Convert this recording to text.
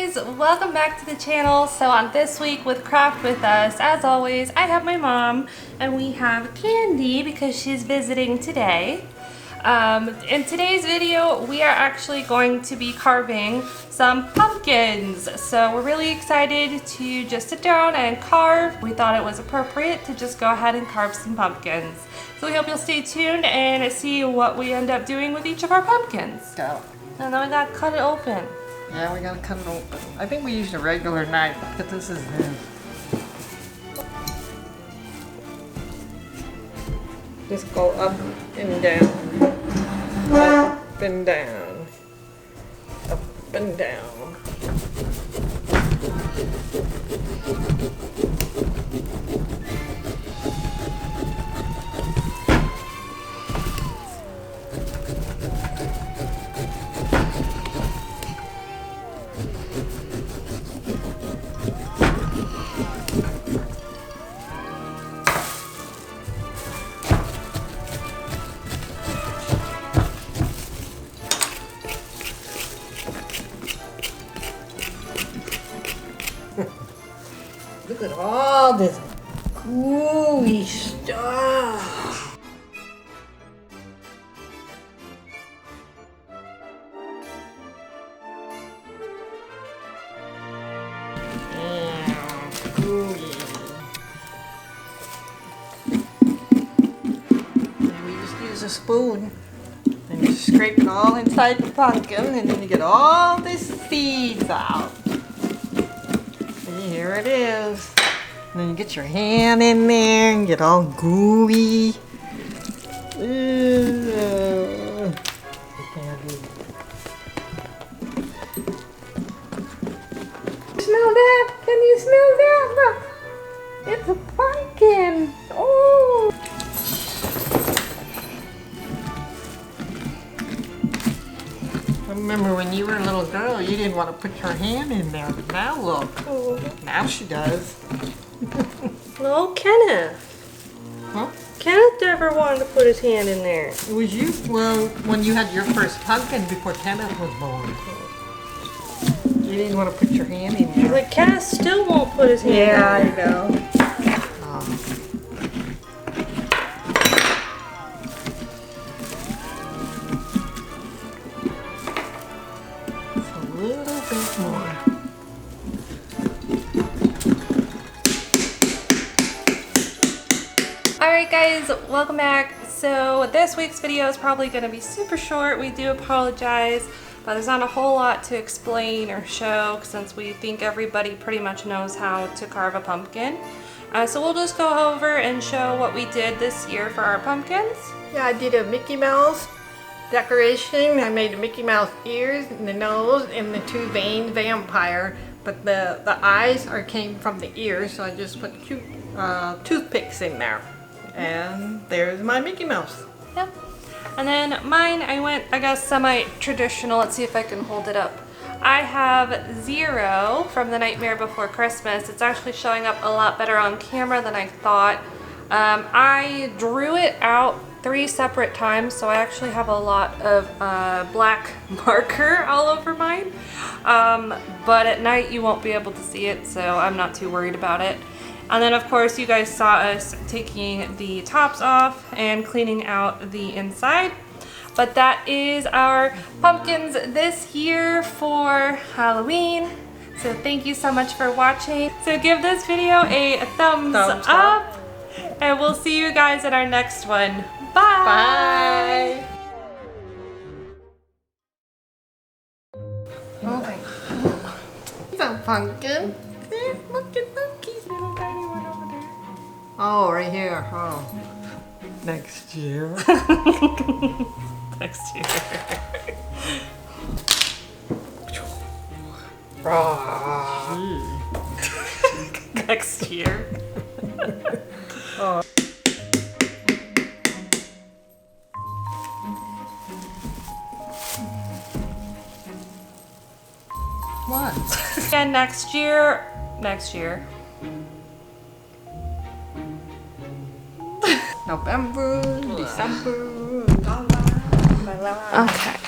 guys, welcome back to the channel. So on this week with Craft With Us, as always, I have my mom and we have Candy because she's visiting today. In today's video, we are actually going to be carving some pumpkins. So we're really excited to just sit down and carve. We thought it was appropriate to just go ahead and carve some pumpkins. So we hope you'll stay tuned and see what we end up doing with each of our pumpkins. Go. And then we gotta cut it open. Yeah, we gotta cut it open. I think we used a regular knife, but this is new. Just go up and down. Up and down. Up and down. Look at all this gooey stuff. Gooey. And we just use a spoon and you scrape it all inside the pumpkin, and then you get all these seeds out. Here it is. And then you get your hand in there and get all gooey. Smell that? Can you smell that? Look. It's a pumpkin. Oh. I remember when you were a little girl, you didn't want to put your hand in there, but now look. Oh. Now she does. No, Kenneth. Huh? Kenneth never wanted to put his hand in there. It was you, well, when you had your first pumpkin before Kenneth was born. You didn't want to put your hand in there. But Kenneth still won't put his hand in there. Yeah, I know. A little bit more. Alright guys, welcome back. So this week's video is probably going to be super short. We do apologize, but there's not a whole lot to explain or show since we think everybody pretty much knows how to carve a pumpkin. So we'll just go over and show what we did this year for our pumpkins. Yeah, I did a Mickey Mouse decoration. I made the Mickey Mouse ears and the nose and the two vein vampire, but the eyes came from the ears, so I just put cute toothpicks in there. And there's my Mickey Mouse. Yep. And then mine, I went, I guess, semi-traditional. Let's see if I can hold it up. I have Zero from The Nightmare Before Christmas. It's actually showing up a lot better on camera than I thought. I drew it out 3 separate times, so I actually have a lot of black marker all over mine. But at night you won't be able to see it, so I'm not too worried about it. And then of course you guys saw us taking the tops off and cleaning out the inside. But that is our pumpkins this year for Halloween. So thank you so much for watching. So give this video a thumbs up. And we'll see you guys in our next one. Bye! Bye! Oh, it's a pumpkin. Look at Monkey's little tiny one over there. Oh, right here. Oh. Next year. Next year. Next year. Oh. What? And next year. November, December. Okay.